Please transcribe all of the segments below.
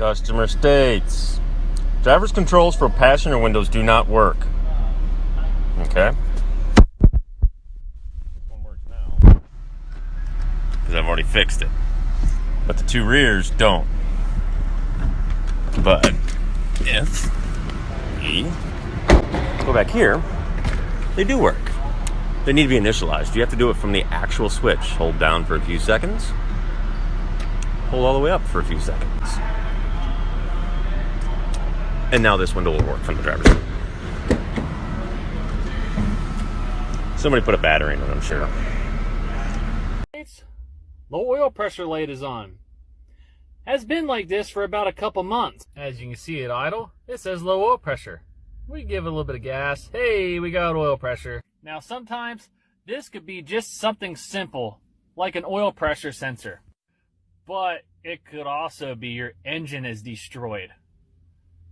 Customer states, driver's controls for passenger windows do not work. Okay. This one works now because I've already fixed it. But the two rears don't. But if we go back here, they do work. They need to be initialized. You have to do it from the actual switch. Hold down for a few seconds. Hold all the way up for a few seconds. And now this window will work from the driver's side. Somebody put a battery in it, I'm sure. Low oil pressure light is on. Has been like this for about a couple months. As you can see at idle, it says low oil pressure. We give it a little bit of gas. Hey, we got oil pressure. Now sometimes this could be just something simple, like an oil pressure sensor. But it could also be your engine is destroyed.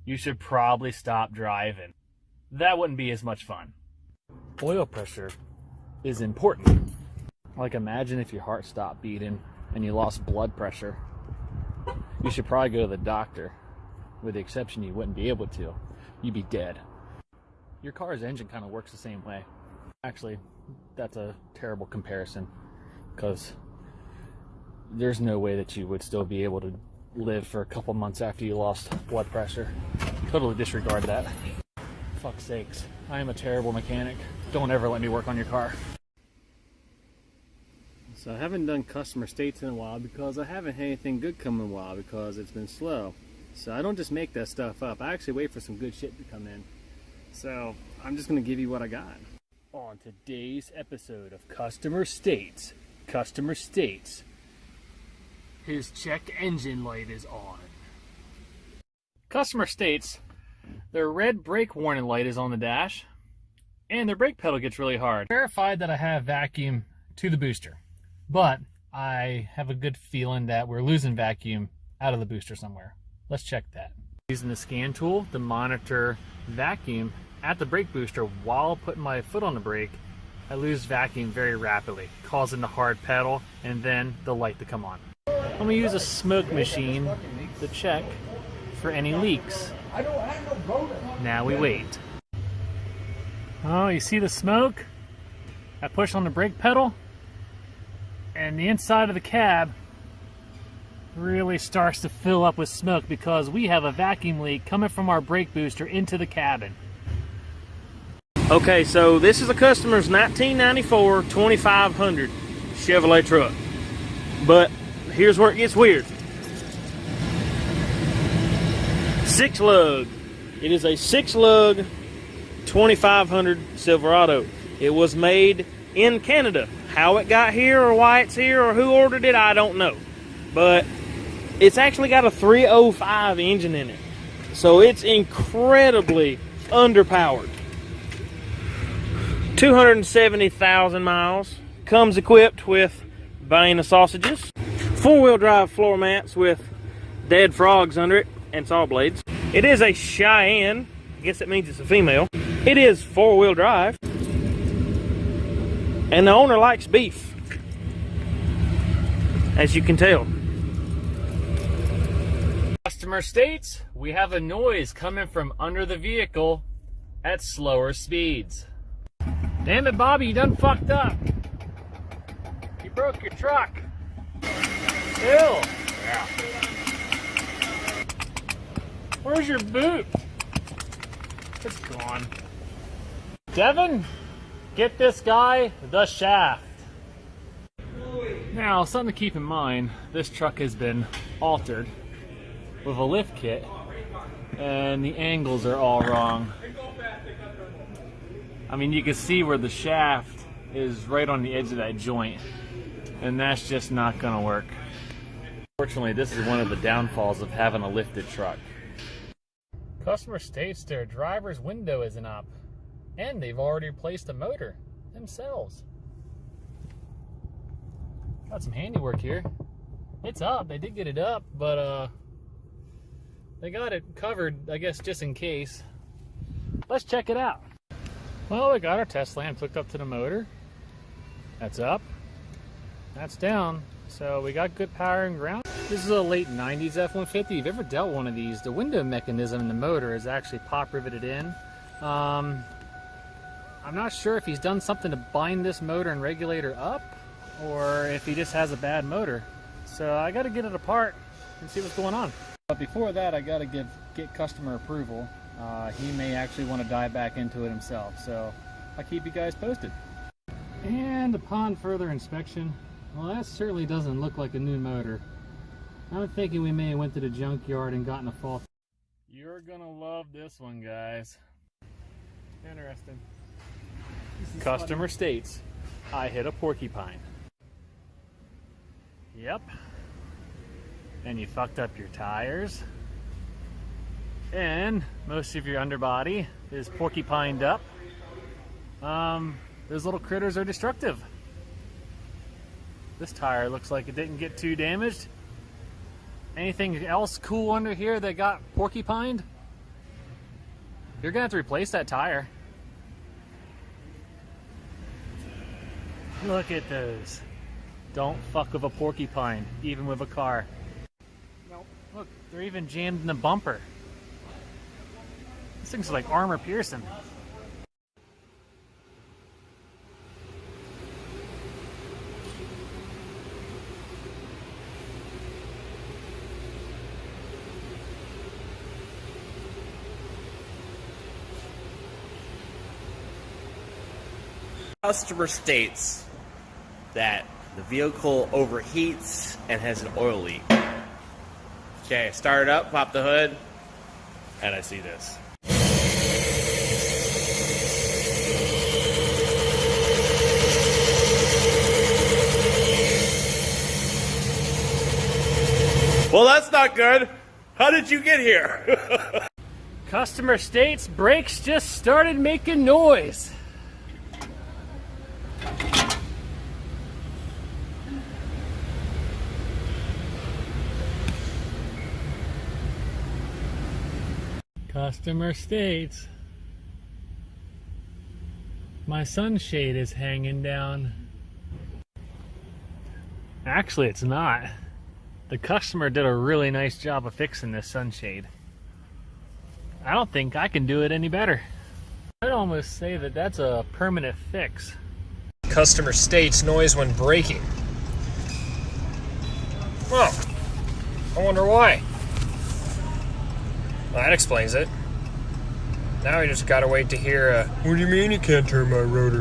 You should probably stop driving. That wouldn't be as much fun. Oil pressure is important. Like imagine if your heart stopped beating and you lost blood pressure. You should probably go to the doctor. With the exception you wouldn't be able to. You'd be dead. Your car's engine kind of works the same way. Actually, that's a terrible comparison because there's no way that you would still be able to live for a couple months after you lost blood pressure. Totally disregard that. Fuck's sakes. I am a terrible mechanic. Don't ever let me work on your car. So I haven't done customer states in a while because I haven't had anything good come in a while because it's been slow. So I don't just make that stuff up. I actually wait for some good shit to come in. So I'm just going to give you what I got. On today's episode of Customer States, his check engine light is on. Customer states their red brake warning light is on the dash and their brake pedal gets really hard. Verified that I have vacuum to the booster, but I have a good feeling that we're losing vacuum out of the booster somewhere. Let's check that. Using the scan tool to monitor vacuum at the brake booster while putting my foot on the brake, I lose vacuum very rapidly, causing the hard pedal and then the light to come on. I'm gonna use a smoke machine to check for any leaks. Now we wait. Oh, you see the smoke? I push on the brake pedal and the inside of the cab really starts to fill up with smoke because we have a vacuum leak coming from our brake booster into the cabin. Okay, so this is a customer's 1994 2500 Chevrolet truck. But here's where it gets weird. 6-lug. It is a 6-lug 2500 Silverado. It was made in Canada. How it got here or why it's here or who ordered it, I don't know. But it's actually got a 305 engine in it. So it's incredibly underpowered. 270,000 miles. Comes equipped with Bane of sausages. 4-wheel drive floor mats with dead frogs under it and saw blades. It is a Cheyenne. I guess that means it's a female. It is 4-wheel drive. And the owner likes beef, as you can tell. Customer states we have a noise coming from under the vehicle at slower speeds. Damn it, Bobby, you done fucked up. You broke your truck. Ew. Yeah. Where's your boot? It's gone. Devin, get this guy the shaft. Now, something to keep in mind, this truck has been altered with a lift kit and the angles are all wrong. I mean, you can see where the shaft is right on the edge of that joint, and that's just not gonna work. Fortunately, this is one of the downfalls of having a lifted truck. Customer states their driver's window isn't up, and they've already replaced the motor themselves. Got some handiwork here. It's up, they did get it up, but they got it covered, I guess, just in case. Let's check it out. Well, we got our test lamp hooked up to the motor. That's up, that's down, So we got good power and ground. This is a late 90s F-150. If you've ever dealt one of these, the window mechanism in the motor is actually pop riveted in. I'm not sure if he's done something to bind this motor and regulator up, or if he just has a bad motor. So I got to get it apart and see what's going on. But before that, I got to get customer approval. He may actually want to dive back into it himself, so I'll keep you guys posted. And upon further inspection, well, that certainly doesn't look like a new motor. I'm thinking we may have went to the junkyard and gotten a fault. You're gonna love this one, guys. Interesting. Customer states, I hit a porcupine. Yep. And you fucked up your tires. And most of your underbody is porcupined up. Those little critters are destructive. This tire looks like it didn't get too damaged. Anything else cool under here that got porcupined? You're gonna have to replace that tire. Look at those. Don't fuck with a porcupine, even with a car. Nope. Look, they're even jammed in the bumper. This thing's like armor piercing. Customer states that the vehicle overheats and has an oil leak. Okay, start it up, pop the hood, and I see this. Well, that's not good. How did you get here? Customer states brakes just started making noise. Customer states my sunshade is hanging down. Actually, it's not. The customer did a really nice job of fixing this sunshade. I don't think I can do it any better. I'd almost say that that's a permanent fix. Customer states noise when braking. Well, I wonder why. Well, that explains it. Now we just gotta wait to hear what do you mean you can't turn my rotor?